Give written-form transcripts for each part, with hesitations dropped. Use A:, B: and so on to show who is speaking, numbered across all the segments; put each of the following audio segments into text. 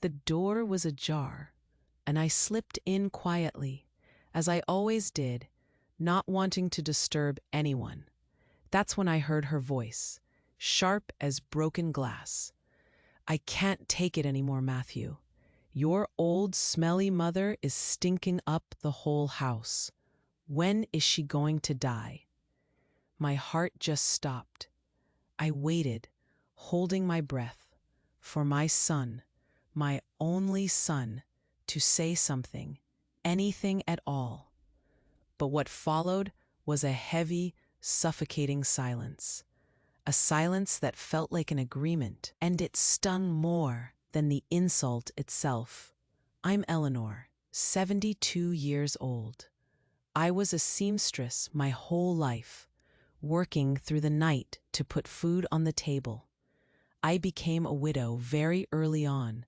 A: The door was ajar, and I slipped in quietly, as I always did, not wanting to disturb anyone. That's when I heard her voice, sharp as broken glass. "I can't take it anymore, Matthew. Your old smelly mother is stinking up the whole house. When is she going to die?" My heart just stopped. I waited, holding my breath, for my son, my only son, to say something, anything at all. But what followed was a heavy, suffocating silence. A silence that felt like an agreement, and it stung more than the insult itself. I'm Eleanor, 72 years old. I was a seamstress my whole life, working through the night to put food on the table. I became a widow very early on,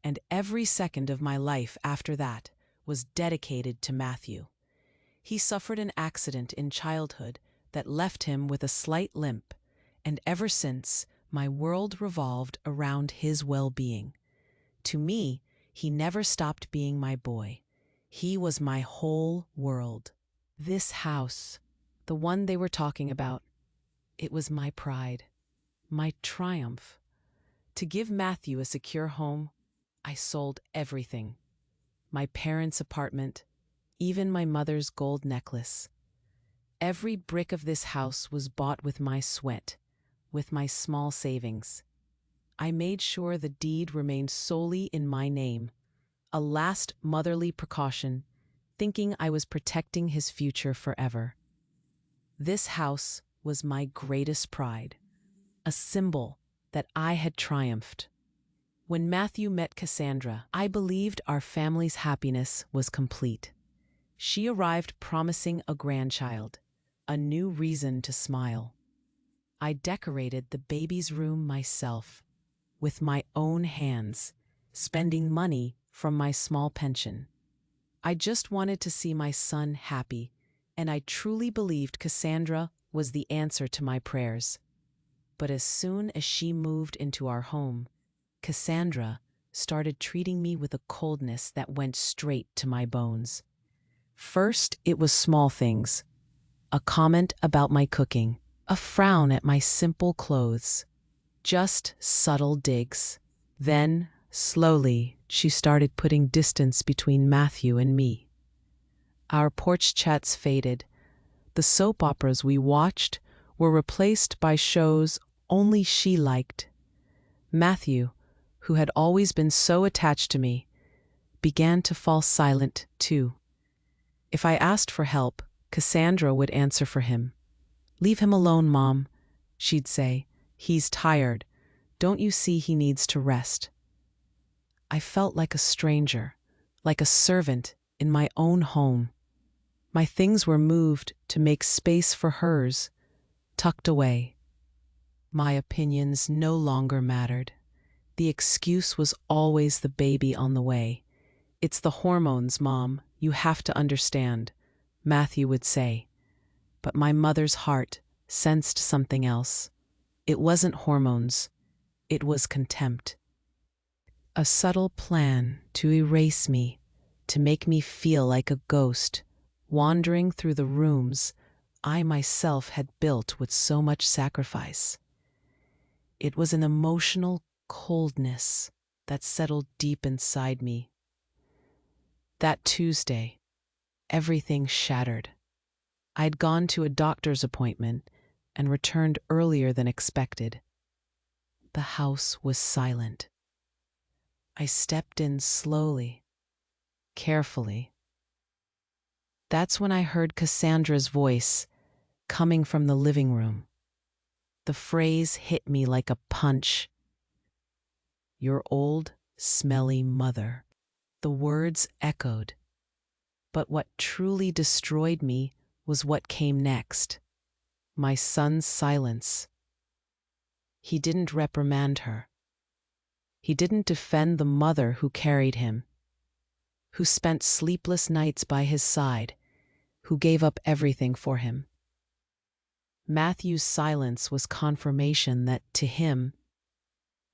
A: and every second of my life after that was dedicated to Matthew. He suffered an accident in childhood that left him with a slight limp, and ever since, my world revolved around his well-being. To me, he never stopped being my boy. He was my whole world. This house, the one they were talking about, it was my pride, my triumph. To give Matthew a secure home, I sold everything. My parents' apartment, even my mother's gold necklace. Every brick of this house was bought with my sweat, with my small savings. I made sure the deed remained solely in my name, a last motherly precaution, thinking I was protecting his future forever. This house was my greatest pride, a symbol that I had triumphed. When Matthew met Cassandra, I believed our family's happiness was complete. She arrived promising a grandchild, a new reason to smile. I decorated the baby's room myself, with my own hands, spending money from my small pension. I just wanted to see my son happy, and I truly believed Cassandra was the answer to my prayers. But as soon as she moved into our home, Cassandra started treating me with a coldness that went straight to my bones. First, it was small things. A comment about my cooking, a frown at my simple clothes. Just subtle digs. Then, slowly, she started putting distance between Matthew and me. Our porch chats faded. The soap operas we watched were replaced by shows only she liked. Matthew, who had always been so attached to me, began to fall silent too. If I asked for help, Cassandra would answer for him. "Leave him alone, Mom," she'd say. "He's tired. Don't you see he needs to rest?" I felt like a stranger, like a servant in my own home. My things were moved to make space for hers, tucked away. My opinions no longer mattered. The excuse was always the baby on the way. "It's the hormones, Mom. You have to understand," Matthew would say. But my mother's heart sensed something else. It wasn't hormones. It was contempt. A subtle plan to erase me, to make me feel like a ghost, wandering through the rooms I myself had built with so much sacrifice. It was an emotional coldness that settled deep inside me. That Tuesday, everything shattered. I'd gone to a doctor's appointment and returned earlier than expected. The house was silent. I stepped in slowly, carefully. That's when I heard Cassandra's voice coming from the living room. The phrase hit me like a punch. "Your old, smelly mother." The words echoed. But what truly destroyed me was what came next. My son's silence. He didn't reprimand her. He didn't defend the mother who carried him, who spent sleepless nights by his side, who gave up everything for him. Matthew's silence was confirmation that, to him,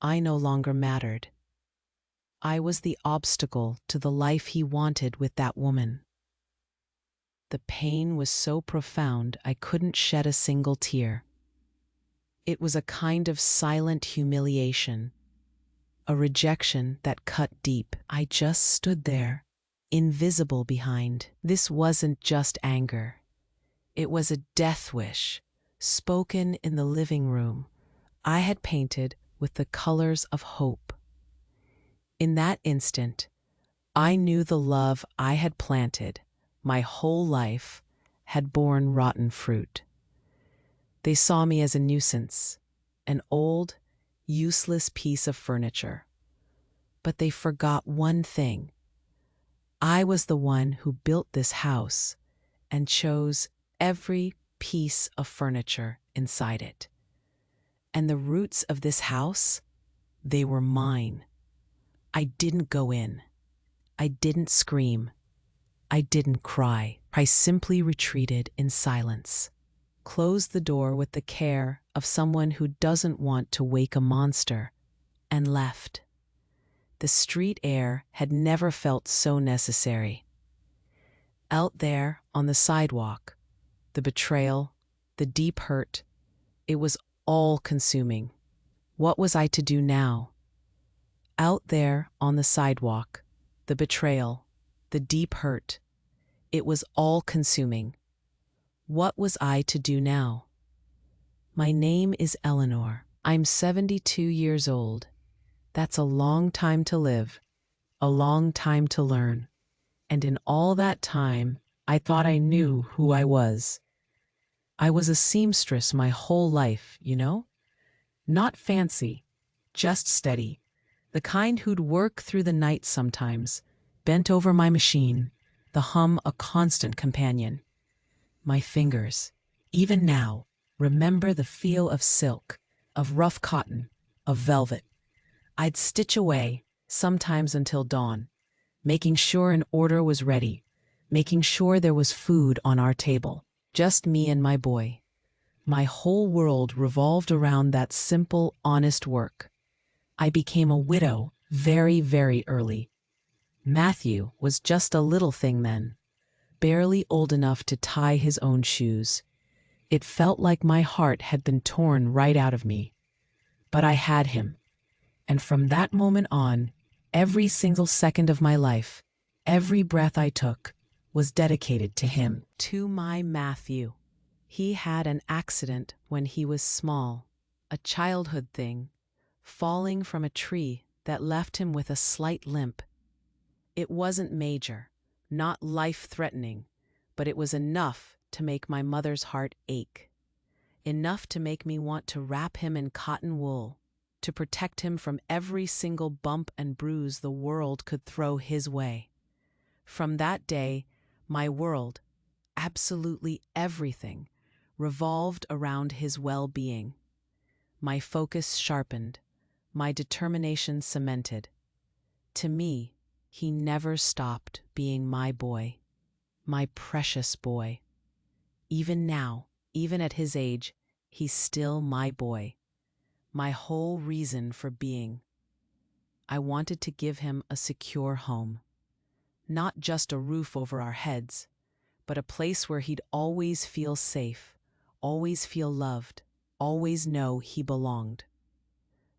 A: I no longer mattered. I was the obstacle to the life he wanted with that woman. The pain was so profound I couldn't shed a single tear. It was a kind of silent humiliation, a rejection that cut deep. I just stood there, invisible behind. This wasn't just anger. It was a death wish, spoken in the living room I had painted with the colors of hope. In that instant, I knew the love I had planted my whole life had borne rotten fruit. They saw me as a nuisance, an old, useless piece of furniture. But they forgot one thing. I was the one who built this house and chose every piece of furniture inside it. And the roots of this house, they were mine. I didn't go in. I didn't scream. I didn't cry. I simply retreated in silence, closed the door with the care of someone who doesn't want to wake a monster, and left. The street air had never felt so necessary. Out there on the sidewalk, the betrayal, the deep hurt, it was all-consuming. What was I to do now? Out there on the sidewalk, the betrayal, the deep hurt, it was all-consuming. What was I to do now? My name is Eleanor. I'm 72 years old. That's a long time to live, a long time to learn. And in all that time, I thought I knew who I was. I was a seamstress my whole life, you know? Not fancy, just steady. The kind who'd work through the night sometimes, bent over my machine, the hum a constant companion. My fingers, even now, remember the feel of silk, of rough cotton, of velvet. I'd stitch away, sometimes until dawn, making sure an order was ready, making sure there was food on our table. Just me and my boy. My whole world revolved around that simple, honest work. I became a widow very, very early. Matthew was just a little thing then, barely old enough to tie his own shoes. It felt like my heart had been torn right out of me. But I had him. And from that moment on, every single second of my life, every breath I took, was dedicated to him. To my Matthew. He had an accident when he was small, a childhood thing, falling from a tree that left him with a slight limp. It wasn't major, not life-threatening, but it was enough to make my mother's heart ache. Enough to make me want to wrap him in cotton wool, to protect him from every single bump and bruise the world could throw his way. From that day, my world, absolutely everything, revolved around his well-being. My focus sharpened, my determination cemented. To me, he never stopped being my boy, my precious boy. Even now, even at his age, he's still my boy, my whole reason for being. I wanted to give him a secure home, not just a roof over our heads, but a place where he'd always feel safe, always feel loved, always know he belonged.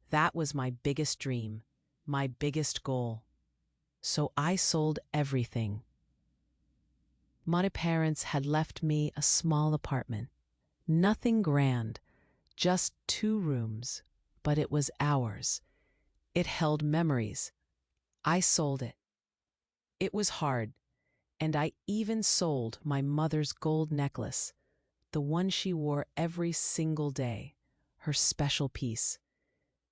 A: That was my biggest dream, my biggest goal. So I sold everything. My parents had left me a small apartment. Nothing grand, just 2 rooms, but it was ours. It held memories. I sold it. It was hard, and I even sold my mother's gold necklace, the one she wore every single day, her special piece.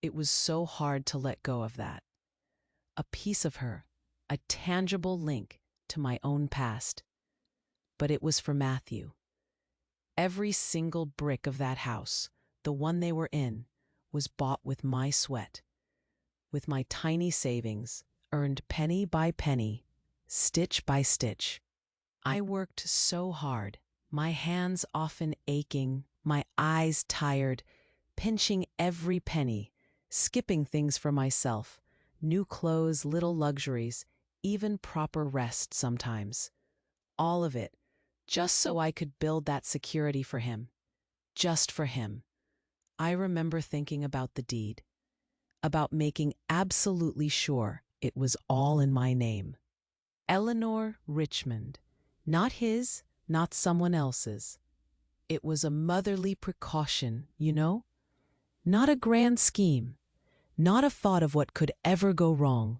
A: It was so hard to let go of that. A piece of her, a tangible link to my own past. But it was for Matthew. Every single brick of that house, the one they were in, was bought with my sweat, with my tiny savings, earned penny by penny, stitch by stitch. I worked so hard, my hands often aching, my eyes tired, pinching every penny, skipping things for myself, New clothes, little luxuries, even proper rest sometimes. All of it, just so I could build that security for him. Just for him. I remember thinking about the deed, about making absolutely sure it was all in my name. Eleanor Richmond. Not his, not someone else's. It was a motherly precaution, you know? Not a grand scheme, not a thought of what could ever go wrong.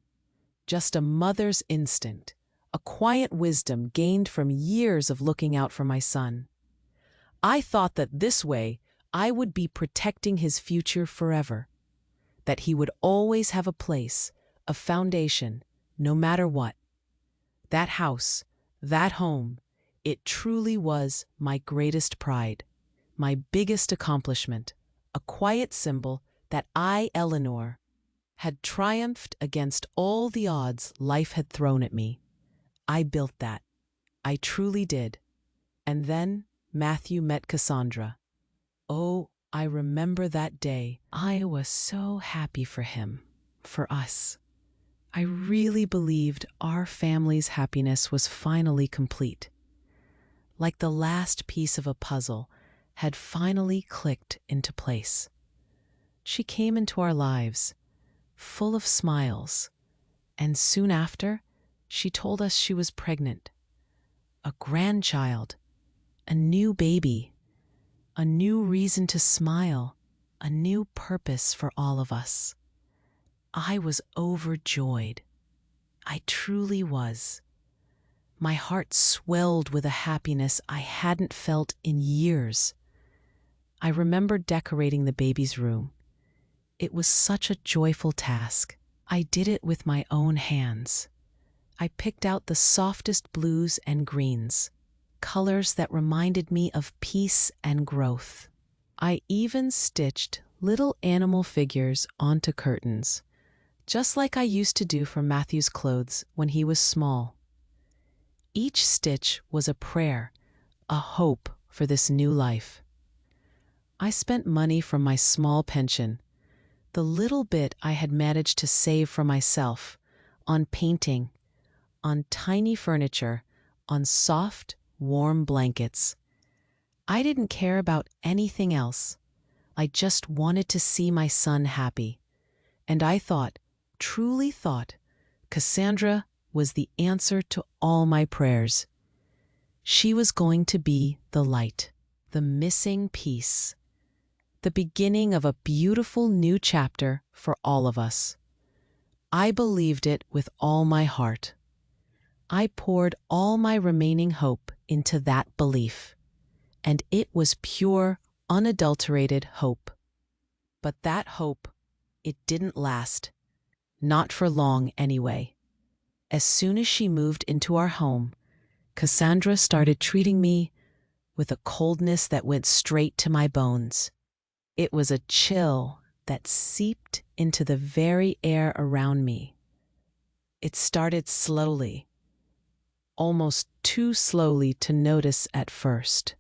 A: Just a mother's instinct, a quiet wisdom gained from years of looking out for my son. I thought that this way I would be protecting his future forever, that he would always have a place, a foundation, no matter what. That house, that home, it truly was my greatest pride, my biggest accomplishment, a quiet symbol that I, Eleanor, had triumphed against all the odds life had thrown at me. I built that. I truly did. And then Matthew met Cassandra. Oh, I remember that day. I was so happy for him, for us. I really believed our family's happiness was finally complete. Like the last piece of a puzzle had finally clicked into place. She came into our lives, full of smiles, and soon after, she told us she was pregnant. A grandchild, a new baby, a new reason to smile, a new purpose for all of us. I was overjoyed. I truly was. My heart swelled with a happiness I hadn't felt in years. I remember decorating the baby's room. It was such a joyful task. I did it with my own hands. I picked out the softest blues and greens, colors that reminded me of peace and growth. I even stitched little animal figures onto curtains, just like I used to do for Matthew's clothes when he was small. Each stitch was a prayer, a hope for this new life. I spent money from my small pension, the little bit I had managed to save for myself, on painting, on tiny furniture, on soft, warm blankets. I didn't care about anything else. I just wanted to see my son happy. And I thought, truly thought, Cassandra was the answer to all my prayers. She was going to be the light, the missing piece, the beginning of a beautiful new chapter for all of us. I believed it with all my heart. I poured all my remaining hope into that belief, and it was pure, unadulterated hope. But that hope, it didn't last, not for long anyway. As soon as she moved into our home, Cassandra started treating me with a coldness that went straight to my bones. It was a chill that seeped into the very air around me. It started slowly, almost too slowly to notice at first.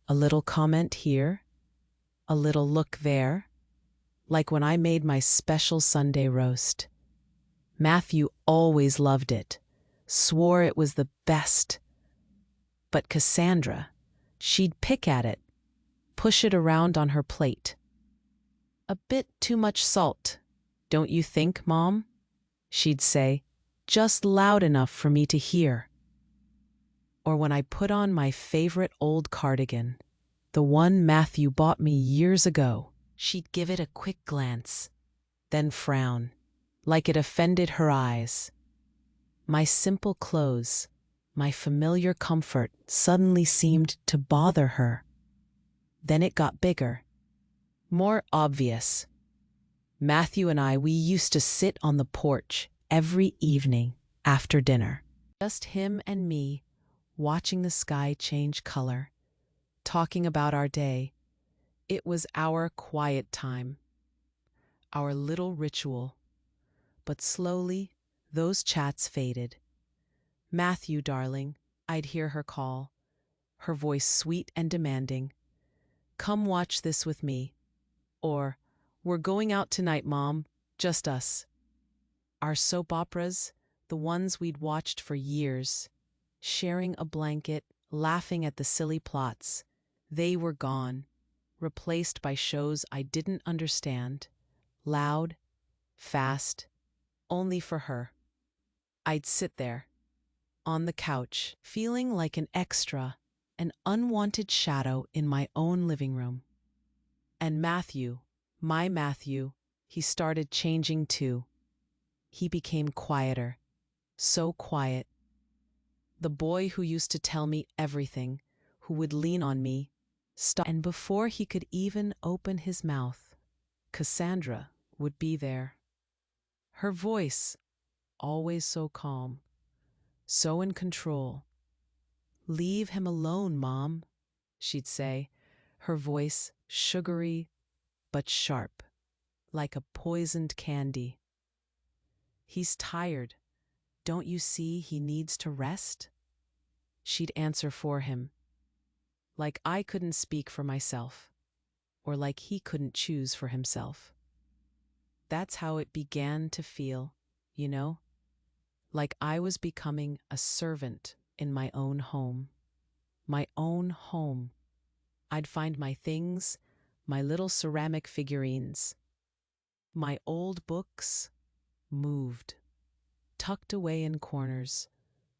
A: A little comment here, a little look there, like when I made my special Sunday roast. Matthew always loved it, swore it was the best. But Cassandra, she'd pick at it, push it around on her plate. "A bit too much salt, don't you think, Mom?" she'd say, just loud enough for me to hear. Or when I put on my favorite old cardigan, the one Matthew bought me years ago, she'd give it a quick glance, then frown, like it offended her eyes. My simple clothes, my familiar comfort suddenly seemed to bother her. Then it got bigger, more obvious. Matthew and I, we used to sit on the porch every evening after dinner. Just him and me, watching the sky change color, talking about our day. It was our quiet time, our little ritual. But slowly, those chats faded. "Matthew, darling," I'd hear her call, her voice sweet and demanding. "Come watch this with me." Or, "We're going out tonight, Mom, just us." Our soap operas, the ones we'd watched for years, sharing a blanket, laughing at the silly plots, they were gone, replaced by shows I didn't understand, loud, fast, only for her. I'd sit there, on the couch, feeling like an extra, an unwanted shadow in my own living room. And Matthew, my Matthew, he started changing too. He became quieter, so quiet. The boy who used to tell me everything, who would lean on me, stopped. And before he could even open his mouth, Cassandra would be there. Her voice, always so calm, so in control. "Leave him alone, Mom," she'd say, her voice sugary but sharp, like a poisoned candy. "He's tired. Don't you see he needs to rest?" She'd answer for him, like I couldn't speak for myself, or like he couldn't choose for himself. That's how it began to feel, you know? Like I was becoming a servant in my own home. My own home. I'd find my things, my little ceramic figurines. My old books moved, tucked away in corners,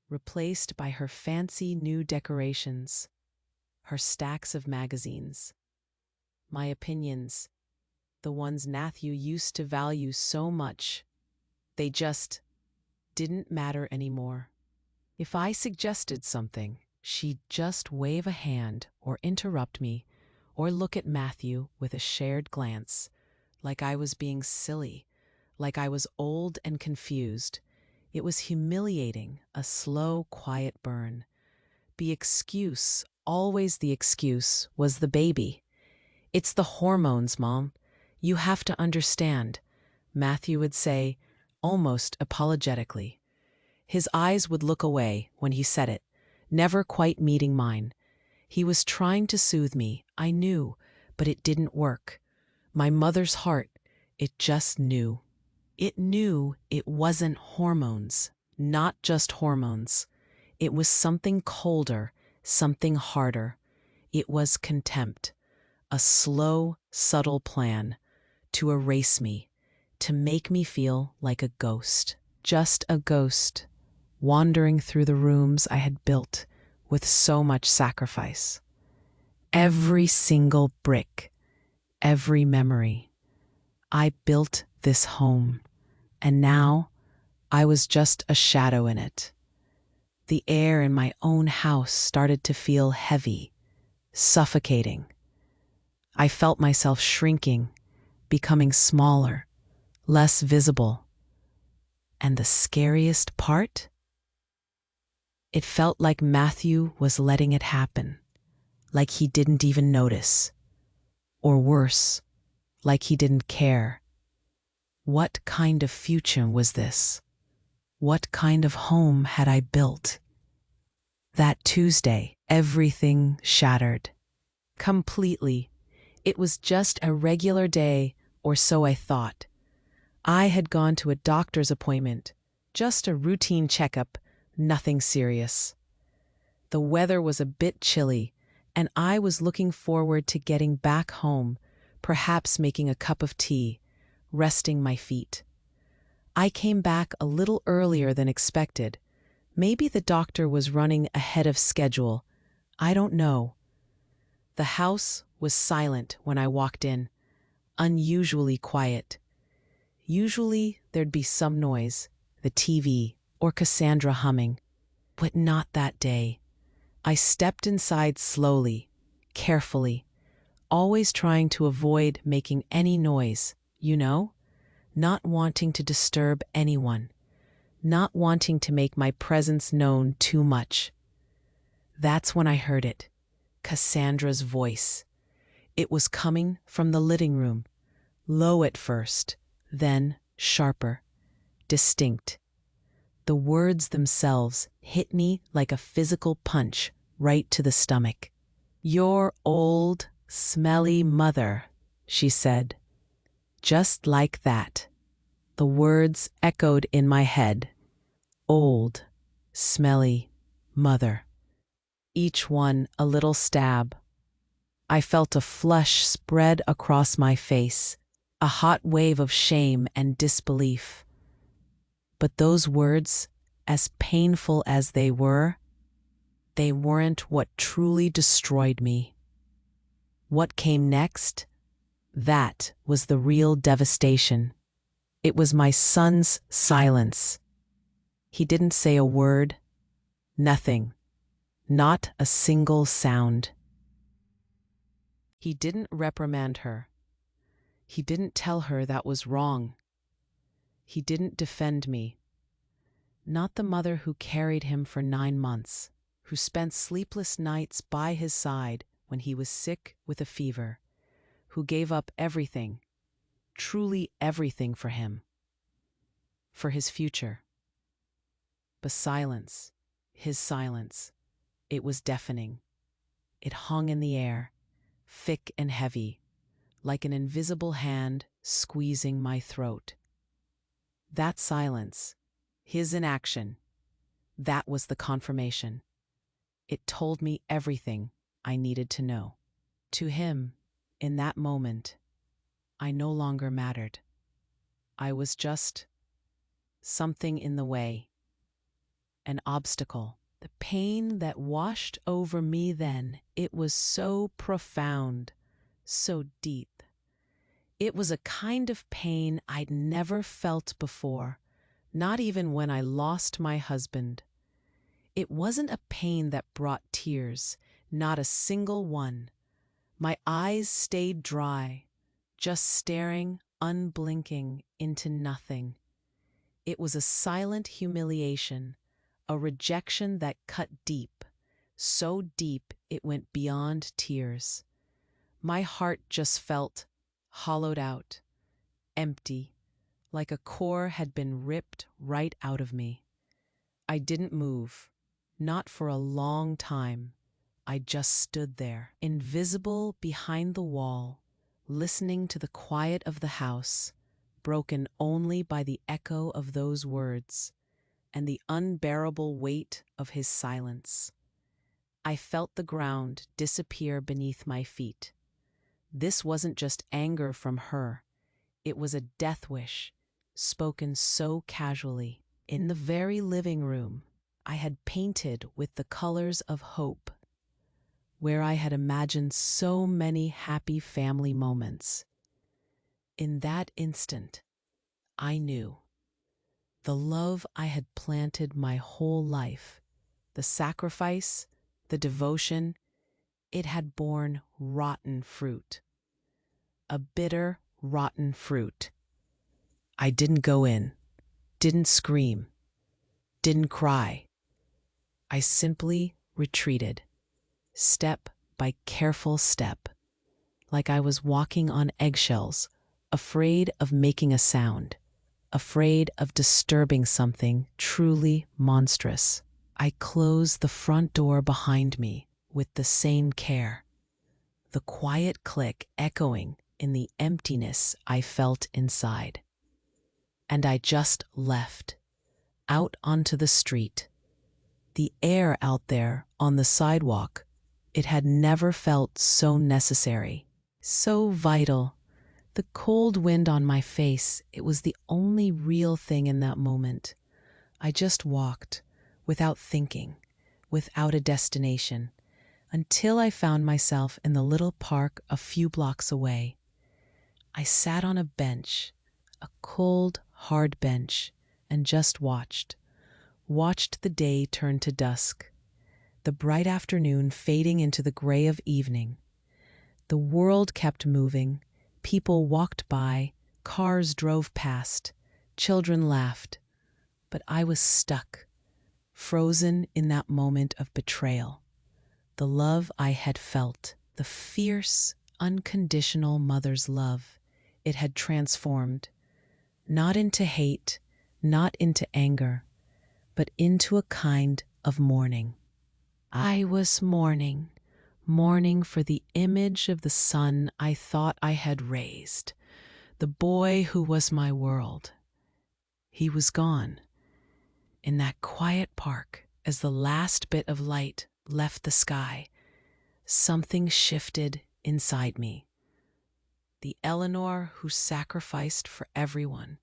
A: replaced by her fancy new decorations, her stacks of magazines. My opinions, the ones Matthew used to value so much, they just didn't matter anymore. If I suggested something, she'd just wave a hand or interrupt me or look at Matthew with a shared glance, like I was being silly, like I was old and confused. It was humiliating, a slow, quiet burn. The excuse, always the excuse, was the baby. "It's the hormones, Mom. You have to understand," Matthew would say, almost apologetically. His eyes would look away when he said it, never quite meeting mine. He was trying to soothe me, I knew, but it didn't work. My mother's heart, it just knew. It knew it wasn't hormones, not just hormones. It was something colder, something harder. It was contempt, a slow, subtle plan to erase me, to make me feel like a ghost, just a ghost, wandering through the rooms I had built with so much sacrifice. Every single brick, every memory. I built this home, and now I was just a shadow in it. The air in my own house started to feel heavy, suffocating. I felt myself shrinking, becoming smaller, less visible. And the scariest part? It felt like Matthew was letting it happen, like he didn't even notice. Or worse, like he didn't care. What kind of future was this? What kind of home had I built? That Tuesday, everything shattered. Completely. It was just a regular day, or so I thought. I had gone to a doctor's appointment, just a routine checkup, nothing serious. The weather was a bit chilly, and I was looking forward to getting back home, perhaps making a cup of tea, resting my feet. I came back a little earlier than expected. Maybe the doctor was running ahead of schedule. I don't know. The house was silent when I walked in, unusually quiet. Usually there'd be some noise, the TV or Cassandra humming, but not that day. I stepped inside slowly, carefully, always trying to avoid making any noise, you know? Not wanting to disturb anyone, not wanting to make my presence known too much. That's when I heard it, Cassandra's voice. It was coming from the living room, low at first, then sharper, distinct. The words themselves hit me like a physical punch right to the stomach. "Your old, smelly mother," she said. Just like that. the words echoed in my head. Old, smelly, mother. Each one a little stab. I felt a flush spread across my face, a hot wave of shame and disbelief. But those words, as painful as they weren't what truly destroyed me. What came next? That was the real devastation. It was my son's silence. He didn't say a word, nothing, not a single sound. He didn't reprimand her. He didn't tell her that was wrong. He didn't defend me. Not the mother who carried him for 9 months, who spent sleepless nights by his side when he was sick with a fever, who gave up everything, truly everything for him, for his future. But silence, his silence, it was deafening. It hung in the air, thick and heavy, like an invisible hand squeezing my throat. That silence, his inaction, that was the confirmation. It told me everything I needed to know. To him, in that moment, I no longer mattered. I was just something in the way, an obstacle. The pain that washed over me then, it was so profound, so deep. It was a kind of pain I'd never felt before, not even when I lost my husband. It wasn't a pain that brought tears, not a single one. My eyes stayed dry, just staring, unblinking, into nothing. It was a silent humiliation, a rejection that cut deep, so deep it went beyond tears. My heart just felt hollowed out, empty, like a core had been ripped right out of me. I didn't move, not for a long time. I just stood there, invisible behind the wall, listening to the quiet of the house, broken only by the echo of those words and the unbearable weight of his silence. I felt the ground disappear beneath my feet. This wasn't just anger from her. It was a death wish, spoken so casually. In the very living room I had painted with the colors of hope, where I had imagined so many happy family moments. In that instant, I knew the love I had planted my whole life, the sacrifice, the devotion, it had borne rotten fruit. A bitter, rotten fruit. I didn't go in, didn't scream, didn't cry. I simply retreated, step by careful step, like I was walking on eggshells, afraid of making a sound, afraid of disturbing something truly monstrous. I closed the front door behind me with the same care, the quiet click echoing in the emptiness I felt inside. And I just left, out onto the street. The air out there on the sidewalk, it had never felt so necessary, so vital. The cold wind on my face, it was the only real thing in that moment. I just walked, without thinking, without a destination, until I found myself in the little park a few blocks away. I sat on a bench, a cold, hard bench, and just watched the day turn to dusk, the bright afternoon fading into the gray of evening. The world kept moving. People walked by, cars drove past, children laughed, but I was stuck, frozen in that moment of betrayal. The love I had felt, the fierce, unconditional mother's love, it had transformed, not into hate, not into anger, but into a kind of mourning. I was mourning for the image of the son I thought I had raised, the boy who was my world. He was gone. In that quiet park, as the last bit of light left the sky, something shifted inside me. The Eleanor who sacrificed for everyone,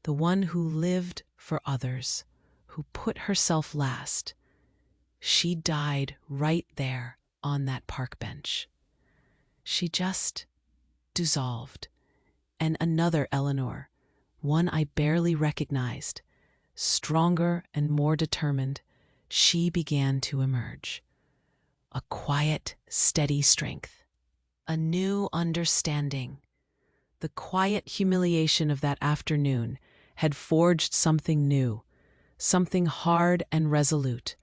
A: the one who lived for others, who put herself last, she died right there on that park bench. She just dissolved. And another Eleanor, one I barely recognized, stronger and more determined, she began to emerge. A quiet, steady strength. A new understanding. The quiet humiliation of that afternoon had forged something new, something hard and resolute.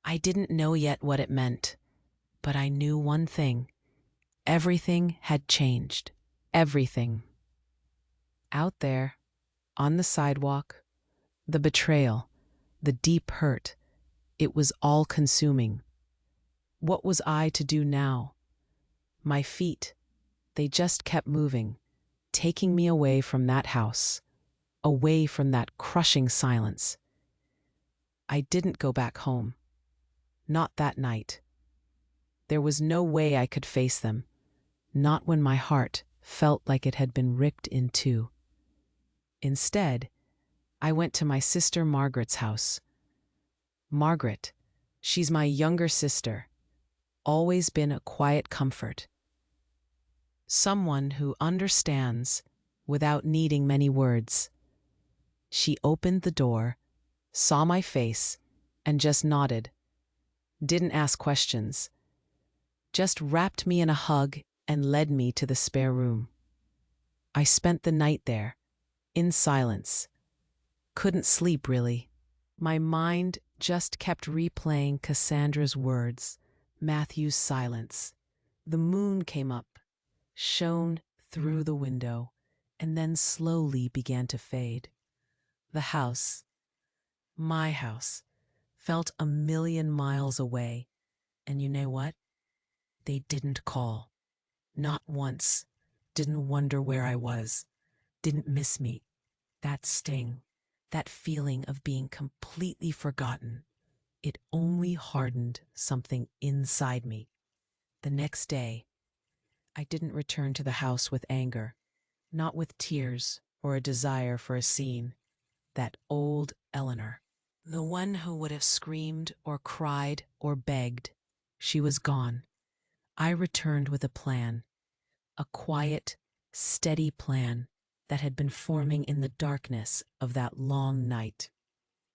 A: I didn't know yet what it meant, but I knew one thing. Everything had changed. Everything. Out there, on the sidewalk, the betrayal, the deep hurt, it was all consuming. What was I to do now? My feet, they just kept moving, taking me away from that house, away from that crushing silence. I didn't go back home. Not that night. There was no way I could face them, not when my heart felt like it had been ripped in two. Instead, I went to my sister Margaret's house. Margaret, she's my younger sister, always been a quiet comfort. Someone who understands without needing many words. She opened the door, saw my face, and just nodded. Didn't ask questions. Just wrapped me in a hug and led me to the spare room. I spent the night there, in silence. Couldn't sleep, really. My mind just kept replaying Cassandra's words, Matthew's silence. The moon came up, shone through the window, and then slowly began to fade. The house, my house, felt a million miles away. And you know what? They didn't call. Not once. Didn't wonder where I was. Didn't miss me. That sting, that feeling of being completely forgotten, it only hardened something inside me. The next day, I didn't return to the house with anger, not with tears or a desire for a scene. That old Eleanor, the one who would have screamed or cried or begged, she was gone. I returned with a plan, a quiet, steady plan that had been forming in the darkness of that long night.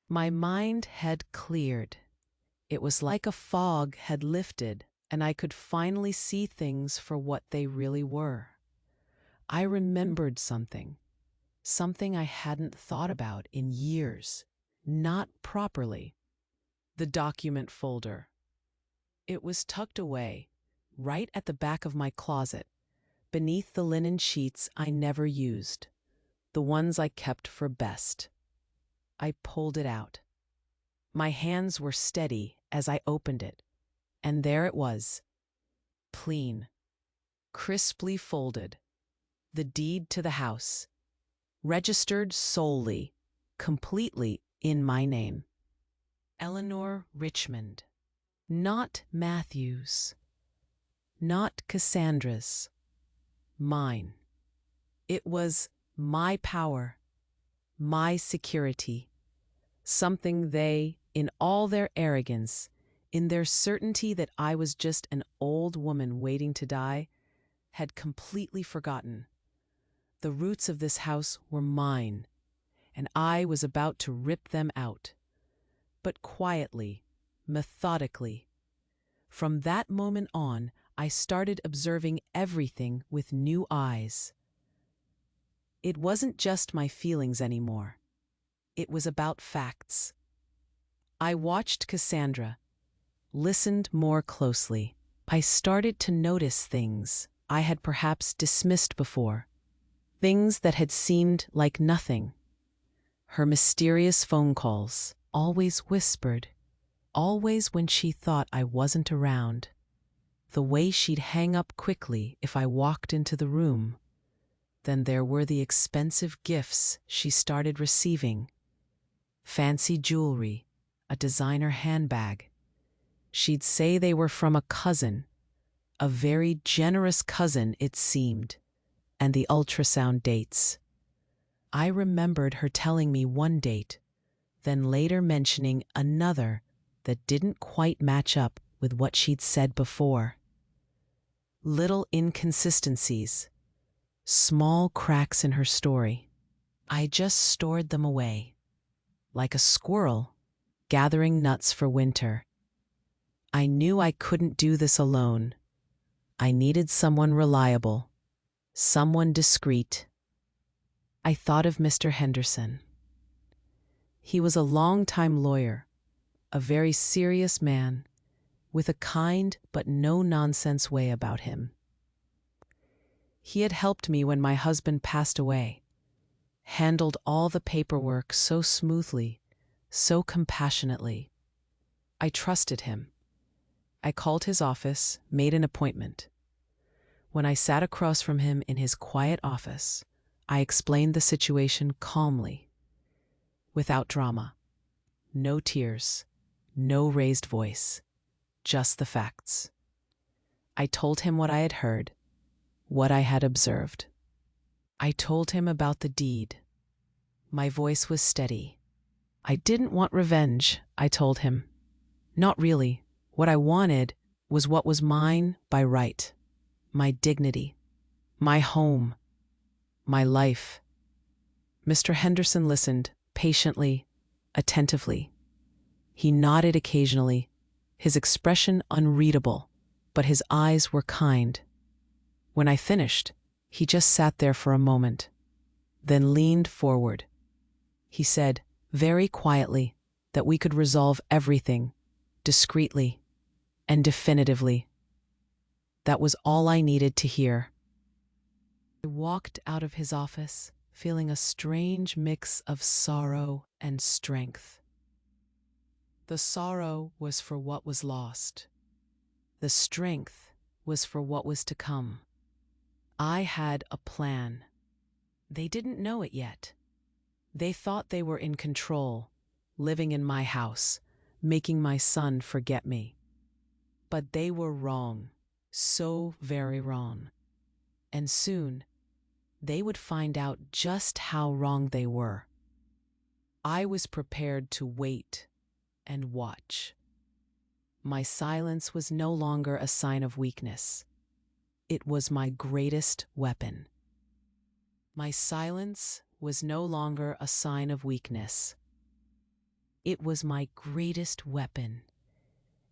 A: My mind had cleared. It was like a fog had lifted, and I could finally see things for what they really were. I remembered something I hadn't thought about in years, not properly. The document folder. It was tucked away, right at the back of my closet, beneath the linen sheets I never used, the ones I kept for best. I pulled it out. My hands were steady as I opened it, and there it was, clean, crisply folded, the deed to the house, registered solely, completely in my name. Eleanor Richmond. Not Matthew's. Not Cassandra's. Mine. It was my power, my security, something they, in all their arrogance, in their certainty that I was just an old woman waiting to die, had completely forgotten. The roots of this house were mine, and I was about to rip them out. But quietly, methodically. From that moment on, I started observing everything with new eyes. It wasn't just my feelings anymore. It was about facts. I watched Cassandra, listened more closely. I started to notice things I had perhaps dismissed before, things that had seemed like nothing. Her mysterious phone calls, always whispered, always when she thought I wasn't around. The way she'd hang up quickly if I walked into the room. Then there were the expensive gifts she started receiving. Fancy jewelry, a designer handbag. She'd say they were from a cousin, a very generous cousin it seemed, and the ultrasound dates. I remembered her telling me one date, then later mentioning another that didn't quite match up with what she'd said before. Little inconsistencies, small cracks in her story. I just stored them away, like a squirrel gathering nuts for winter. I knew I couldn't do this alone. I needed someone reliable, someone discreet. I thought of Mr. Henderson. He was a long-time lawyer, a very serious man, with a kind but no-nonsense way about him. He had helped me when my husband passed away, handled all the paperwork so smoothly, so compassionately. I trusted him. I called his office, made an appointment. When I sat across from him in his quiet office, I explained the situation calmly, without drama. No tears, no raised voice, just the facts. I told him what I had heard, what I had observed. I told him about the deed. My voice was steady. I didn't want revenge, I told him. Not really. What I wanted was what was mine by right. My dignity, my home, my life. Mr. Henderson listened, patiently, attentively. He nodded occasionally, his expression unreadable, but his eyes were kind. When I finished, he just sat there for a moment, then leaned forward. He said, very quietly, that we could resolve everything, discreetly and definitively. That was all I needed to hear. I walked out of his office, feeling a strange mix of sorrow and strength. The sorrow was for what was lost. The strength was for what was to come. I had a plan. They didn't know it yet. They thought they were in control, living in my house, making my son forget me. But they were wrong, so very wrong. And soon, they would find out just how wrong they were. I was prepared to wait and watch. My silence was no longer a sign of weakness. It was my greatest weapon. My silence was no longer a sign of weakness. It was my greatest weapon.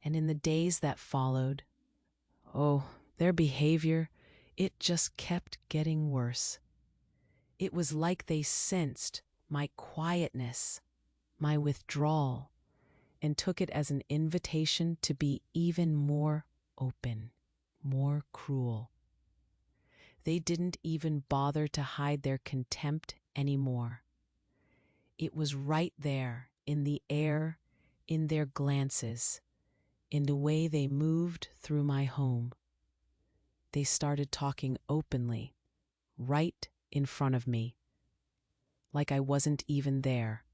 A: And in the days that followed, oh, their behavior, it just kept getting worse. It was like they sensed my quietness, my withdrawal, and took it as an invitation to be even more open, more cruel. They didn't even bother to hide their contempt anymore. It was right there, in the air, in their glances, in the way they moved through my home. They started talking openly, right in front of me, like I wasn't even there,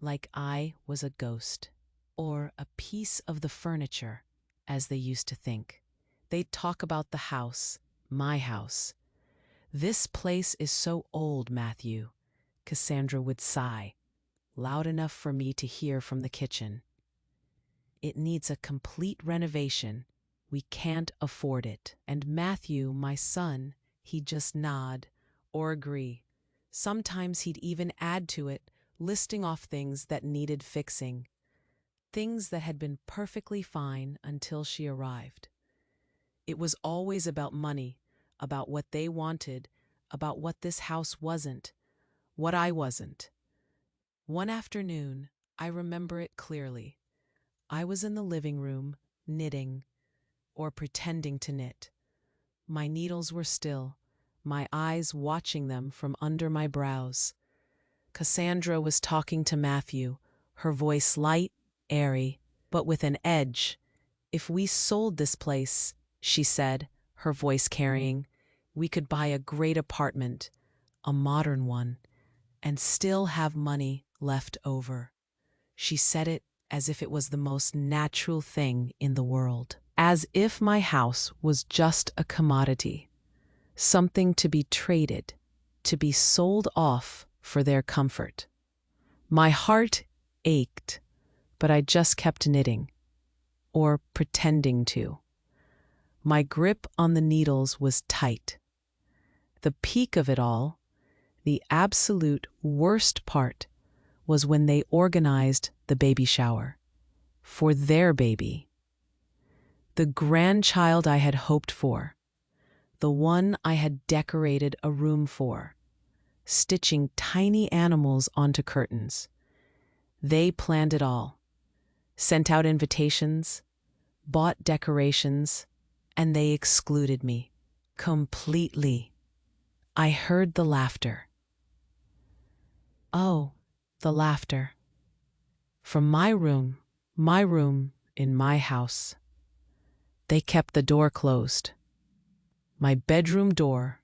A: like I was a ghost, or a piece of the furniture, as they used to think. They'd talk about the house, my house. "This place is so old, Matthew," Cassandra would sigh, loud enough for me to hear from the kitchen. "It needs a complete renovation. We can't afford it." And Matthew, my son, he'd just nod or agree. Sometimes he'd even add to it, listing off things that needed fixing, things that had been perfectly fine until she arrived. It was always about money, about what they wanted, about what this house wasn't, what I wasn't. One afternoon, I remember it clearly. I was in the living room, knitting, or pretending to knit. My needles were still, my eyes watching them from under my brows. Cassandra was talking to Matthew, her voice light, airy, but with an edge. "If we sold this place," she said, her voice carrying, We could buy a great apartment, a modern one, and still have money left over. She said it as if it was the most natural thing in the world. As if my house was just a commodity, something to be traded, to be sold off for their comfort. My heart ached, but I just kept knitting, or pretending to. My grip on the needles was tight. The peak of it all, the absolute worst part, was when they organized the baby shower. For their baby. The grandchild I had hoped for. The one I had decorated a room for. Stitching tiny animals onto curtains. They planned it all. Sent out invitations, bought decorations, and they excluded me. Completely. I heard the laughter. Oh, the laughter. From my room in my house. They kept the door closed. My bedroom door,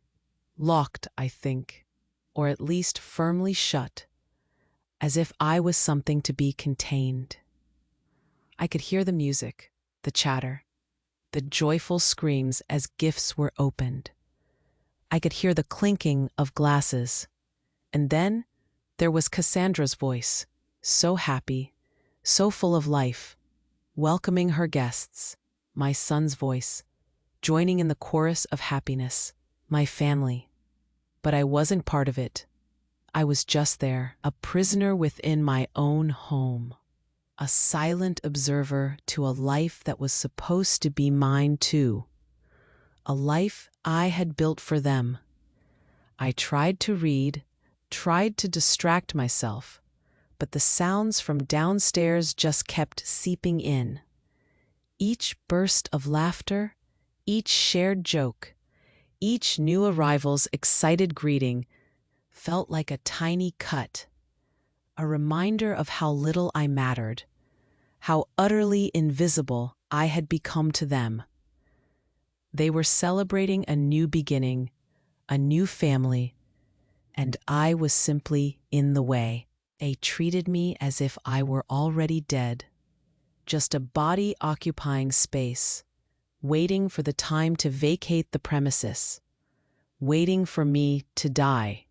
A: locked, I think, or at least firmly shut, as if I was something to be contained. I could hear the music, the chatter, the joyful screams as gifts were opened. I could hear the clinking of glasses. And then there was Cassandra's voice, so happy, so full of life, welcoming her guests, my son's voice, joining in the chorus of happiness, my family. But I wasn't part of it. I was just there, a prisoner within my own home, a silent observer to a life that was supposed to be mine too, a life I had built for them. I tried to read, tried to distract myself, but the sounds from downstairs just kept seeping in. Each burst of laughter, each shared joke, each new arrival's excited greeting felt like a tiny cut, a reminder of how little I mattered, how utterly invisible I had become to them. They were celebrating a new beginning, a new family, and I was simply in the way. They treated me as if I were already dead, just a body occupying space, waiting for the time to vacate the premises, waiting for me to die.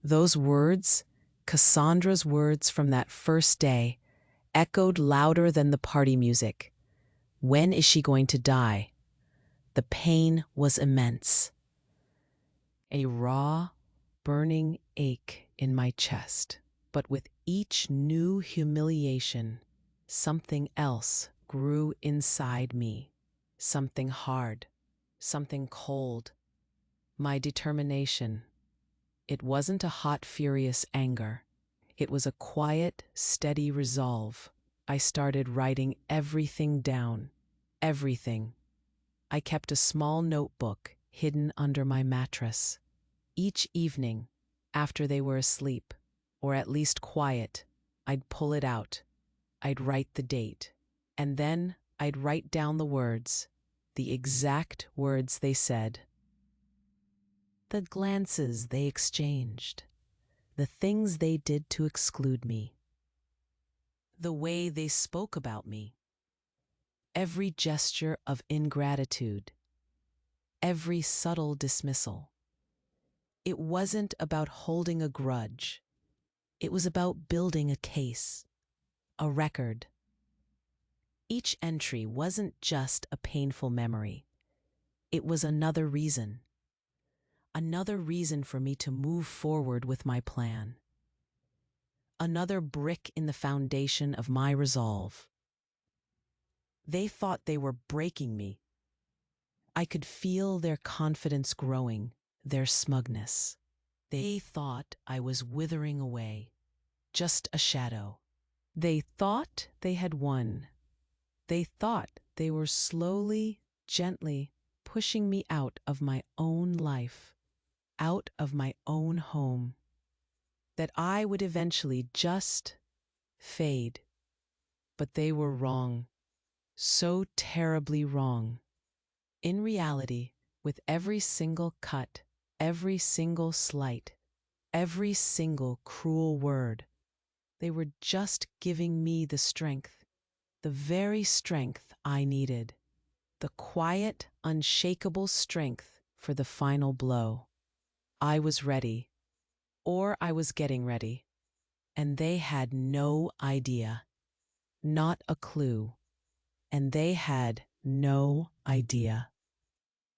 A: Those words, Cassandra's words from that first day, echoed louder than the party music. When is she going to die? The pain was immense. A raw, burning ache in my chest. But with each new humiliation, something else grew inside me. Something hard, something cold. My determination. It wasn't a hot, furious anger. It was a quiet, steady resolve. I started writing everything down. Everything. I kept a small notebook hidden under my mattress. Each evening, after they were asleep, or at least quiet, I'd pull it out. I'd write the date. And then I'd write down the words, the exact words they said. The glances they exchanged, the things they did to exclude me, the way they spoke about me, every gesture of ingratitude, every subtle dismissal. It wasn't about holding a grudge. It was about building a case, a record. Each entry wasn't just a painful memory. It was another reason for me to move forward with my plan. Another brick in the foundation of my resolve. They thought they were breaking me. I could feel their confidence growing, their smugness. They thought I was withering away, just a shadow. They thought they had won. They thought they were slowly, gently pushing me out of my own life, out of my own home. That I would eventually just fade. But they were wrong. So terribly wrong. In reality, with every single cut, every single slight, every single cruel word. They were just giving me the strength, the very strength I needed, the quiet, unshakable strength for the final blow. I was ready, or I was getting ready, and they had no idea, not a clue, and they had no idea.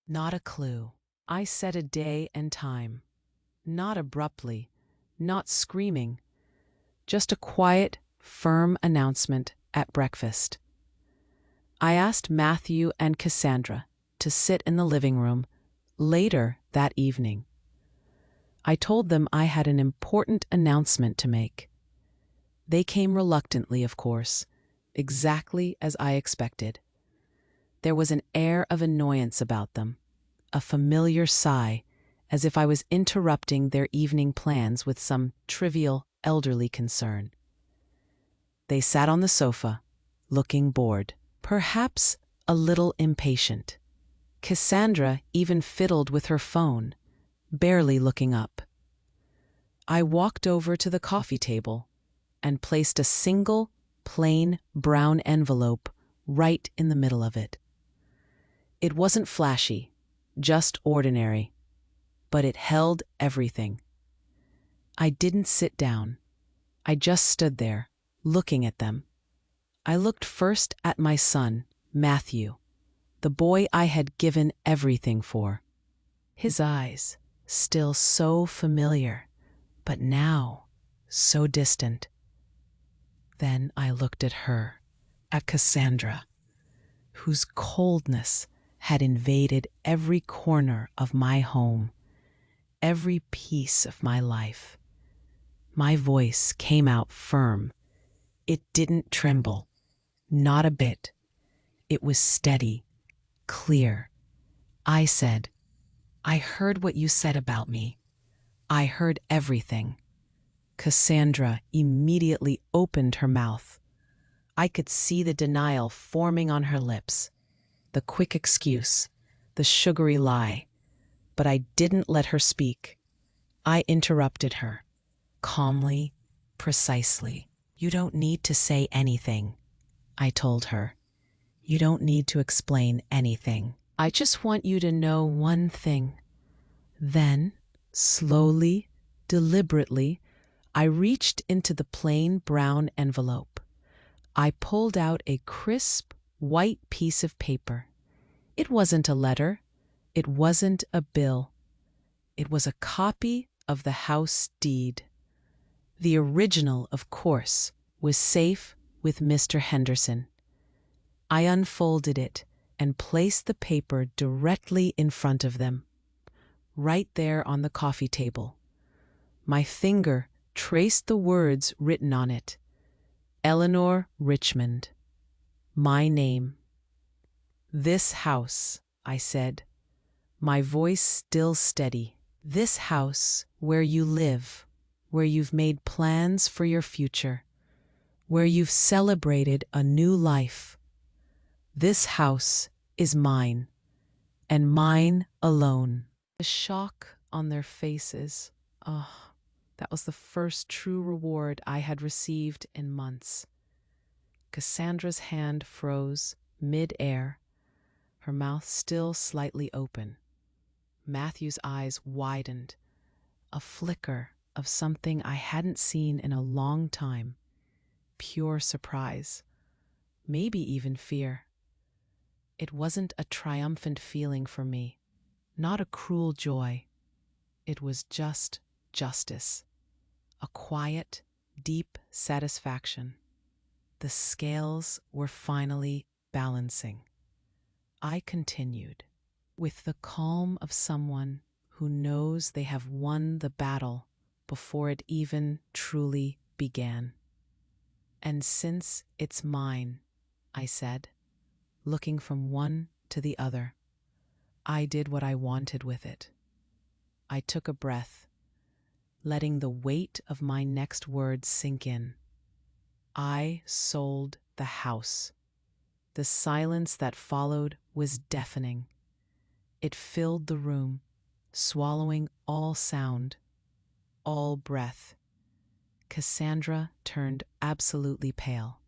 A: Not a clue. I set a day and time, not abruptly, not screaming, just a quiet, firm announcement at breakfast. I asked Matthew and Cassandra to sit in the living room later that evening. I told them I had an important announcement to make. They came reluctantly, of course, exactly as I expected. There was an air of annoyance about them, a familiar sigh, as if I was interrupting their evening plans with some trivial elderly concern. They sat on the sofa, looking bored, perhaps a little impatient. Cassandra even fiddled with her phone, barely looking up. I walked over to the coffee table and placed a single, plain brown envelope right in the middle of it. It wasn't flashy, just ordinary, but it held everything. I didn't sit down. I just stood there, looking at them. I looked first at my son, Matthew, the boy I had given everything for. His eyes, still so familiar, but now so distant. Then I looked at her, at Cassandra, whose coldness had invaded every corner of my home, every piece of my life. My voice came out firm. It didn't tremble, not a bit. It was steady, clear. I said, "I heard what you said about me. I heard everything." Cassandra immediately opened her mouth. I could see the denial forming on her lips, the quick excuse, the sugary lie. But I didn't let her speak. I interrupted her, calmly, precisely. "You don't need to say anything," I told her. "You don't need to explain anything. I just want you to know one thing." Then, slowly, deliberately, I reached into the plain brown envelope. I pulled out a crisp, white piece of paper. It wasn't a letter. It wasn't a bill. It was a copy of the house deed. The original, of course, was safe with Mr. Henderson. I unfolded it and placed the paper directly in front of them, right there on the coffee table. My finger traced the words written on it. Eleanor Richmond. My name. "This house," I said, my voice still steady. "This house where you live, where you've made plans for your future, where you've celebrated a new life. This house is mine, and mine alone." The shock on their faces. Oh, that was the first true reward I had received in months. Cassandra's hand froze mid-air, her mouth still slightly open. Matthew's eyes widened, a flicker of something I hadn't seen in a long time. Pure surprise, maybe even fear. It wasn't a triumphant feeling for me, not a cruel joy. It was just justice, a quiet, deep satisfaction. The scales were finally balancing. I continued, with the calm of someone who knows they have won the battle before it even truly began. "And since it's mine," I said, looking from one to the other, "I did what I wanted with it." I took a breath, letting the weight of my next words sink in. I sold the house. The silence that followed was deafening. It filled the room, swallowing all sound, all breath. Cassandra turned absolutely pale.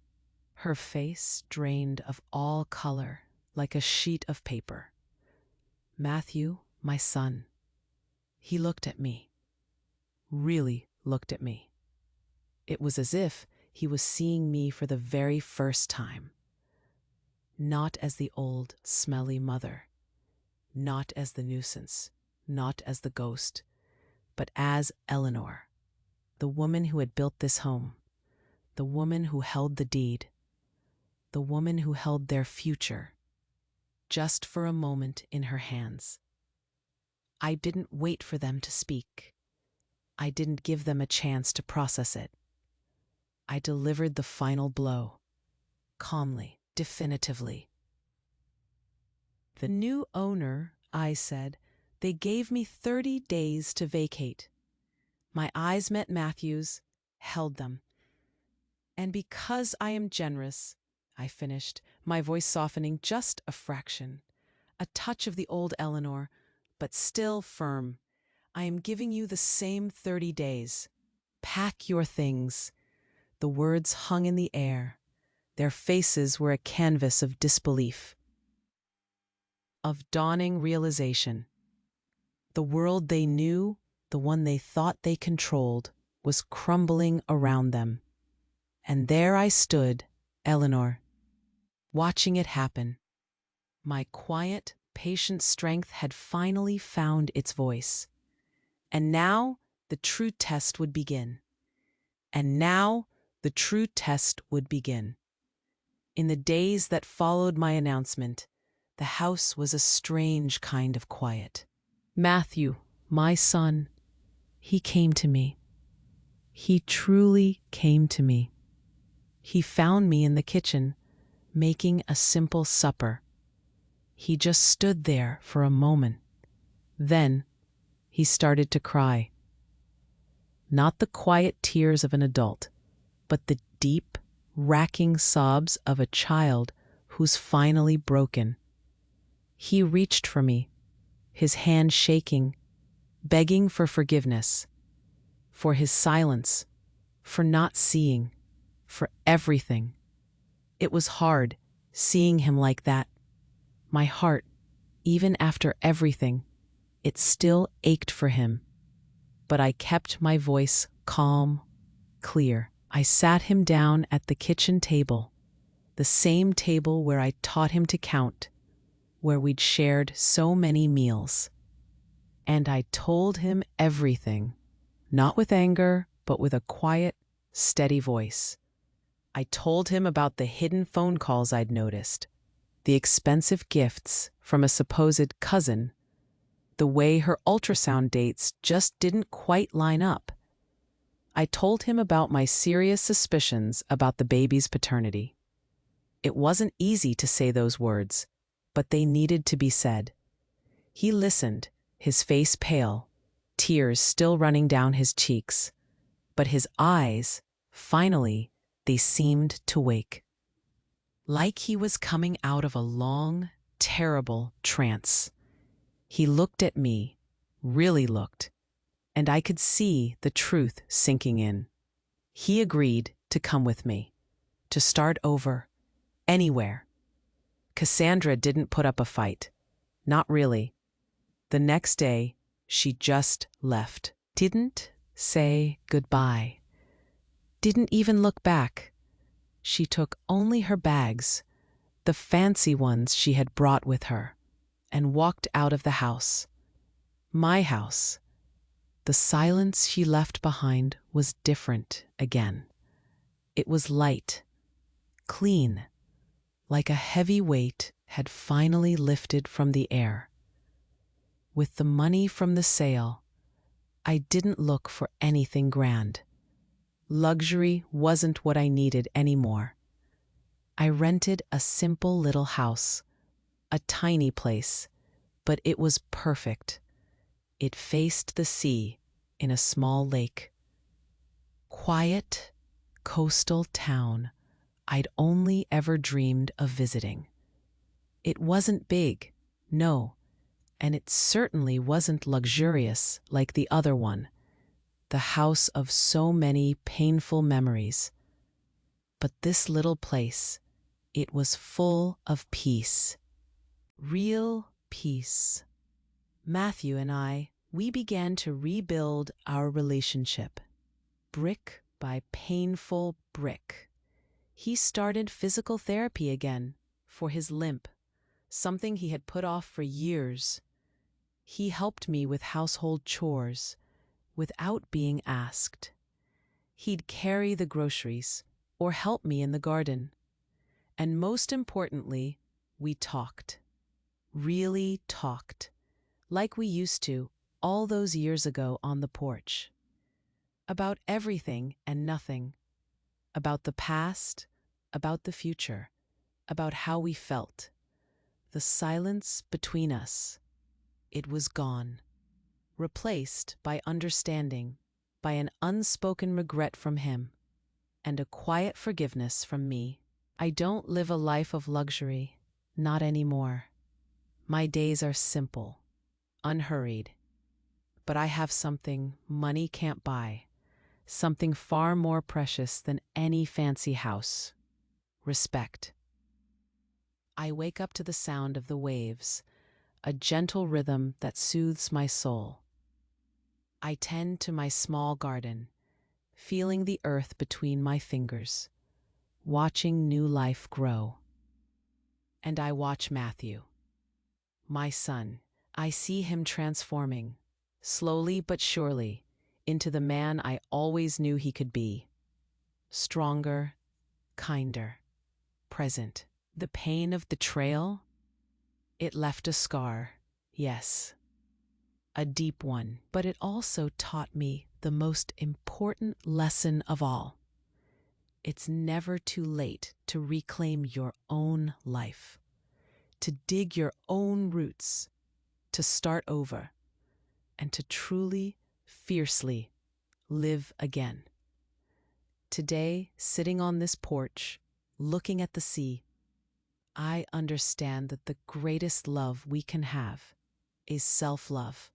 A: Her face drained of all color, like a sheet of paper. Matthew, my son, he looked at me, really looked at me. It was as if he was seeing me for the very first time. Not as the old, smelly mother, not as the nuisance, not as the ghost, but as Eleanor, the woman who had built this home, the woman who held the deed, the woman who held their future, just for a moment in her hands. I didn't wait for them to speak. I didn't give them a chance to process it. I delivered the final blow, calmly, definitively. The new owner, I said, they gave me 30 days to vacate. My eyes met Matthew's, held them. And because I am generous, I finished, my voice softening just a fraction, a touch of the old Eleanor, but still firm. I am giving you the same 30 days. Pack your things. The words hung in the air. Their faces were a canvas of disbelief, of dawning realization. The world they knew, the one they thought they controlled, was crumbling around them. And there I stood, Eleanor, watching it happen. My quiet, patient strength had finally found its voice. And now the true test would begin. In the days that followed my announcement, the house was a strange kind of quiet. Matthew, my son, he came to me. He truly came to me. He found me in the kitchen, making a simple supper. He just stood there for a moment. Then he started to cry. Not the quiet tears of an adult, but the deep, racking sobs of a child who's finally broken. He reached for me, his hand shaking, begging for forgiveness, for his silence, for not seeing, for everything. It was hard, seeing him like that. My heart, even after everything, it still ached for him. But I kept my voice calm, clear. I sat him down at the kitchen table, the same table where I taught him to count, where we'd shared so many meals. And I told him everything, not with anger, but with a quiet, steady voice. I told him about the hidden phone calls I'd noticed, the expensive gifts from a supposed cousin, the way her ultrasound dates just didn't quite line up. I told him about my serious suspicions about the baby's paternity. It wasn't easy to say those words, but they needed to be said. He listened, his face pale, tears still running down his cheeks, but his eyes, finally, they seemed to wake. Like he was coming out of a long, terrible trance. He looked at me, really looked, and I could see the truth sinking in. He agreed to come with me, to start over, anywhere. Cassandra didn't put up a fight. Not really. The next day, she just left. Didn't say goodbye. Didn't even look back. She took only her bags, the fancy ones she had brought with her, and walked out of the house. My house. The silence she left behind was different again. It was light, clean, like a heavy weight had finally lifted from the air. With the money from the sale, I didn't look for anything grand. Luxury wasn't what I needed anymore. I rented a simple little house, a tiny place, but it was perfect. It faced the sea in a small lake. Quiet, coastal town I'd only ever dreamed of visiting. It wasn't big, no, and it certainly wasn't luxurious like the other one, the house of so many painful memories. But this little place, it was full of peace. Real peace. Matthew and I, we began to rebuild our relationship, brick by painful brick. He started physical therapy again for his limp, something he had put off for years. He helped me with household chores without being asked. He'd carry the groceries or help me in the garden. And most importantly, we talked. Really talked. Like we used to all those years ago on the porch. About everything and nothing. About the past, about the future, about how we felt. The silence between us, it was gone. Replaced by understanding, by an unspoken regret from him, and a quiet forgiveness from me. I don't live a life of luxury, not anymore. My days are simple, unhurried. But I have something money can't buy, something far more precious than any fancy house: respect. I wake up to the sound of the waves, a gentle rhythm that soothes my soul. I tend to my small garden, feeling the earth between my fingers, watching new life grow. And I watch Matthew, my son. I see him transforming, slowly but surely, into the man I always knew he could be. Stronger, kinder, present. The pain of the trail? It left a scar, yes, a deep one, but it also taught me the most important lesson of all. It's never too late to reclaim your own life, to dig your own roots, to start over, and to truly, fiercely live again. Today, sitting on this porch, looking at the sea, I understand that the greatest love we can have is self-love.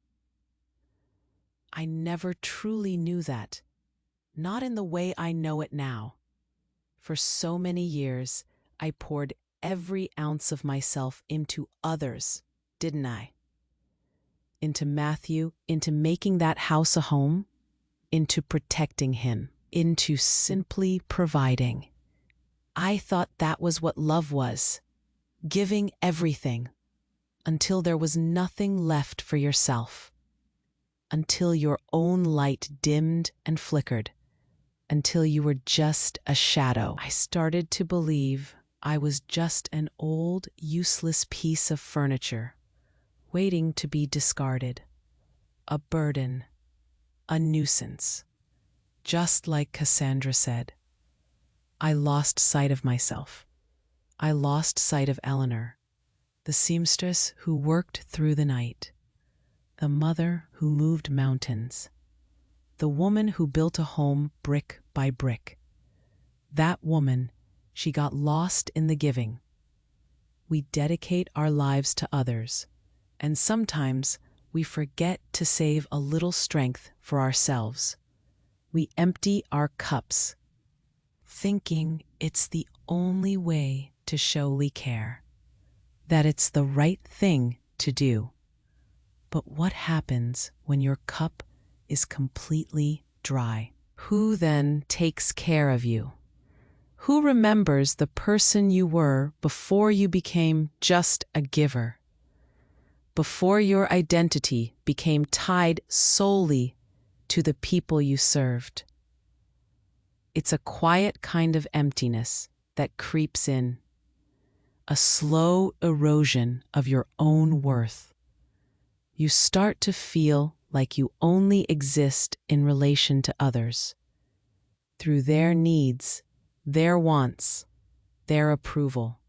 A: I never truly knew that, not in the way I know it now. For so many years, I poured every ounce of myself into others, didn't I? Into Matthew, into making that house a home, into protecting him, into simply providing. I thought that was what love was, giving everything, until there was nothing left for yourself, until your own light dimmed and flickered, until you were just a shadow. I started to believe I was just an old, useless piece of furniture, waiting to be discarded, a burden, a nuisance. Just like Cassandra said, I lost sight of myself. I lost sight of Eleanor, the seamstress who worked through the night, the mother who moved mountains, the woman who built a home brick by brick. That woman, she got lost in the giving. We dedicate our lives to others, and sometimes we forget to save a little strength for ourselves. We empty our cups, thinking it's the only way to show we care, that it's the right thing to do. But what happens when your cup is completely dry? Who then takes care of you? Who remembers the person you were before you became just a giver? Before your identity became tied solely to the people you served? It's a quiet kind of emptiness that creeps in, a slow erosion of your own worth. You start to feel like you only exist in relation to others, through their needs, their wants, their approval.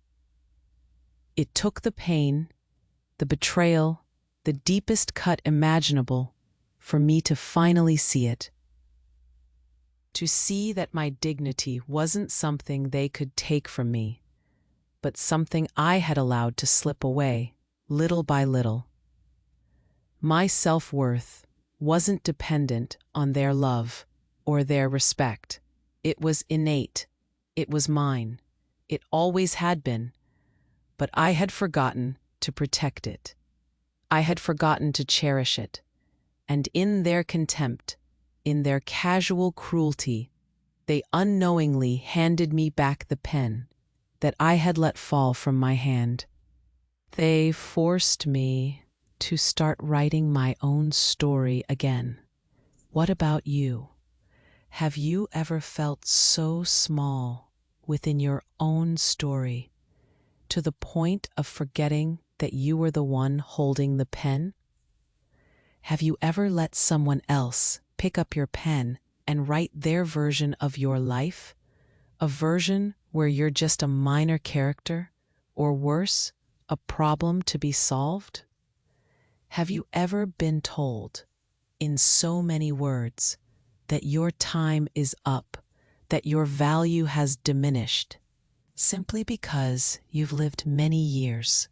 A: It took the pain, the betrayal, the deepest cut imaginable for me to finally see it. To see that my dignity wasn't something they could take from me, but something I had allowed to slip away, little by little. My self-worth wasn't dependent on their love or their respect. It was innate. It was mine. It always had been. But I had forgotten to protect it. I had forgotten to cherish it. And in their contempt, in their casual cruelty, they unknowingly handed me back the pen that I had let fall from my hand. They forced me to start writing my own story again. What about you? Have you ever felt so small within your own story to the point of forgetting that you were the one holding the pen? Have you ever let someone else pick up your pen and write their version of your life? A version where you're just a minor character, or worse, a problem to be solved? Have you ever been told, in so many words, that your time is up, that your value has diminished, simply because you've lived many years?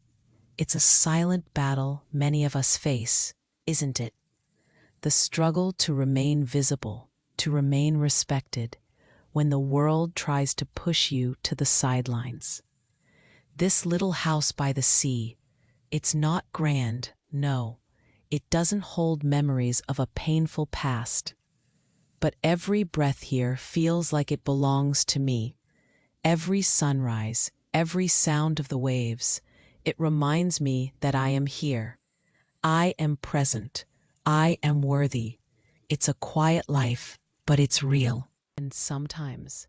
A: It's a silent battle many of us face, isn't it? The struggle to remain visible, to remain respected, when the world tries to push you to the sidelines. This little house by the sea, it's not grand, no. It doesn't hold memories of a painful past. But every breath here feels like it belongs to me. Every sunrise, every sound of the waves, it reminds me that I am here. I am present. I am worthy. It's a quiet life, but it's real. And sometimes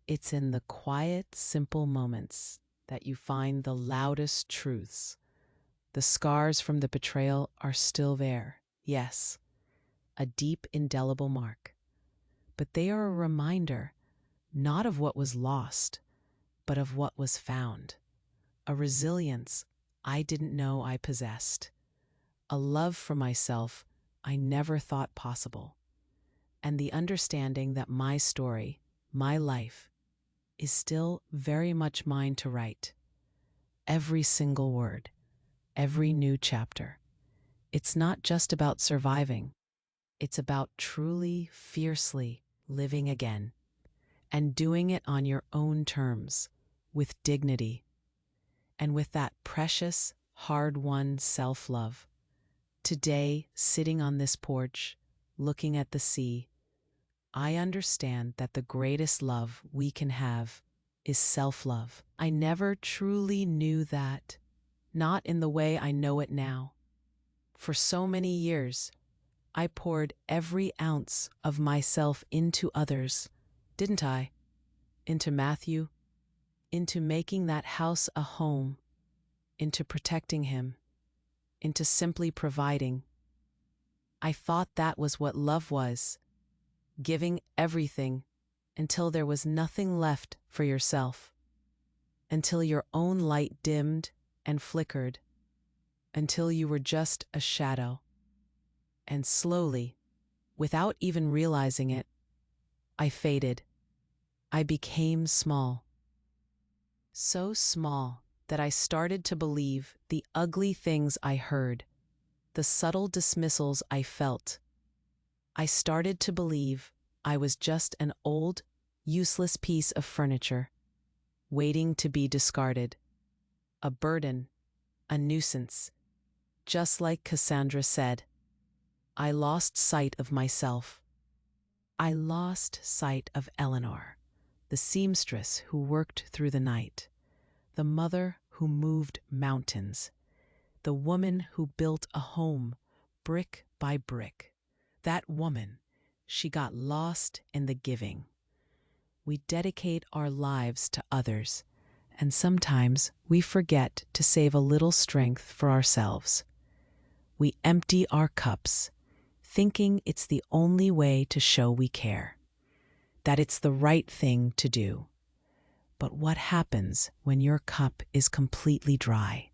A: it's in the quiet, simple moments that you find the loudest truths. The scars from the betrayal are still there, yes, a deep, indelible mark. But they are a reminder, not of what was lost, but of what was found. A resilience I didn't know I possessed. A love for myself I never thought possible. And the understanding that my story, my life, is still very much mine to write. Every single word, every new chapter. It's not just about surviving. It's about truly, fiercely living again, and doing it on your own terms, with dignity, and with that precious, hard-won self-love. Today, sitting on this porch, looking at the sea, I understand that the greatest love we can have is self-love. I never truly knew that, not in the way I know it now. For so many years, I poured every ounce of myself into others, didn't I? Into Matthew, into making that house a home, into protecting him, into simply providing. I thought that was what love was, giving everything until there was nothing left for yourself, until your own light dimmed and flickered, until you were just a shadow. And slowly, without even realizing it, I faded. I became small. So small that I started to believe the ugly things I heard, the subtle dismissals I felt. I started to believe I was just an old, useless piece of furniture, waiting to be discarded. A burden, a nuisance. Just like Cassandra said, I lost sight of myself. I lost sight of Eleanor, the seamstress who worked through the night, the mother who moved mountains, the woman who built a home, brick by brick. That woman, she got lost in the giving. We dedicate our lives to others, and sometimes we forget to save a little strength for ourselves. We empty our cups, thinking it's the only way to show we care, that it's the right thing to do. But what happens when your cup is completely dry?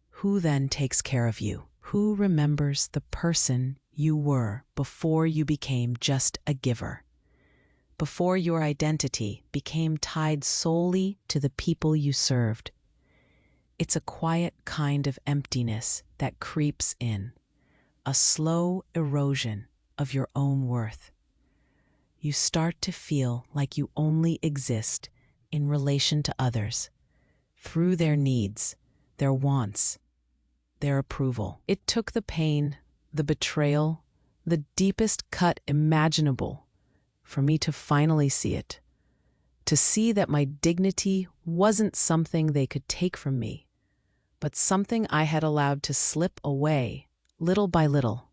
A: Who then takes care of you? Who remembers the person you were before you became just a giver? Before your identity became tied solely to the people you served? It's a quiet kind of emptiness that creeps in, a slow erosion of your own worth. You start to feel like you only exist in relation to others, through their needs, their wants, their approval. It took the pain, the betrayal, the deepest cut imaginable for me to finally see it, to see that my dignity wasn't something they could take from me, but something I had allowed to slip away little by little.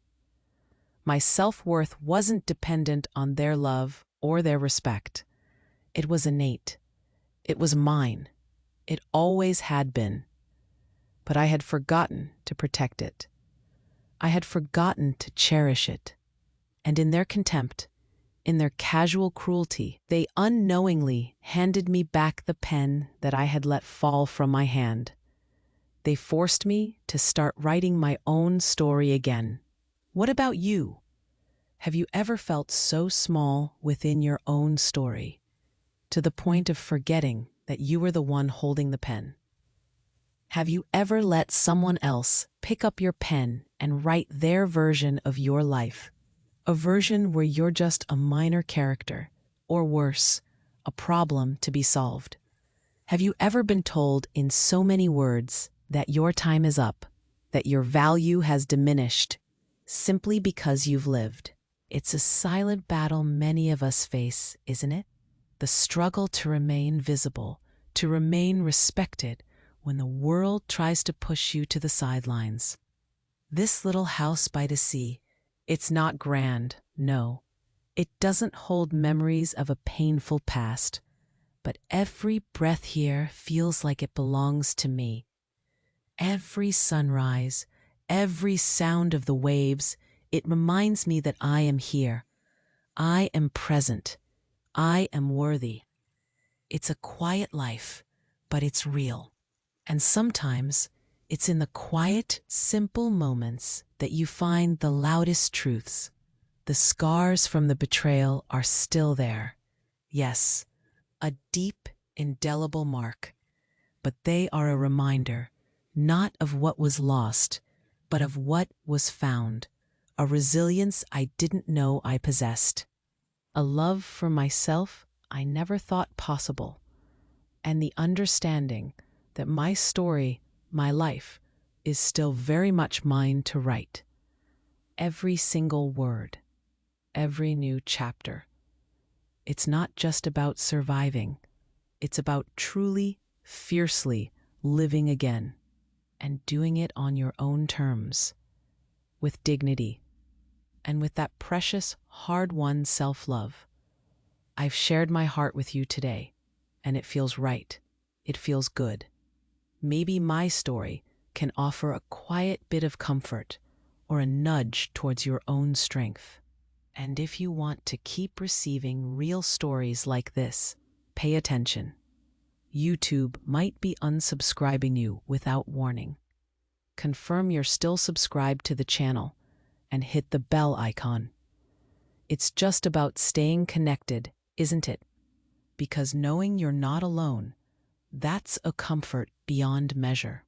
A: My self-worth wasn't dependent on their love or their respect. It was innate. It was mine. It always had been. But I had forgotten to protect it. I had forgotten to cherish it. And in their contempt, in their casual cruelty, they unknowingly handed me back the pen that I had let fall from my hand. They forced me to start writing my own story again. What about you? Have you ever felt so small within your own story, to the point of forgetting that you were the one holding the pen? Have you ever let someone else pick up your pen and write their version of your life? A version where you're just a minor character, or worse, a problem to be solved. Have you ever been told in so many words that your time is up, that your value has diminished, simply because you've lived? It's a silent battle many of us face, isn't it? The struggle to remain visible, to remain respected when the world tries to push you to the sidelines. This little house by the sea, it's not grand, no. It doesn't hold memories of a painful past, but every breath here feels like it belongs to me. Every sunrise, every sound of the waves, it reminds me that I am here. I am present. I am worthy. It's a quiet life, but it's real. And sometimes it's in the quiet, simple moments that you find the loudest truths. The scars from the betrayal are still there. Yes, a deep, indelible mark. But they are a reminder, not of what was lost, but of what was found. A resilience I didn't know I possessed. A love for myself I never thought possible. And the understanding that my story, my life, is still very much mine to write. Every single word, every new chapter. It's not just about surviving. It's about truly, fiercely living again, and doing it on your own terms, with dignity, and with that precious, hard-won self-love. I've shared my heart with you today, and it feels right. It feels good. Maybe my story can offer a quiet bit of comfort or a nudge towards your own strength. And if you want to keep receiving real stories like this, pay attention. YouTube might be unsubscribing you without warning. Confirm you're still subscribed to the channel and hit the bell icon. It's just about staying connected, isn't it? Because knowing you're not alone, that's a comfort beyond measure.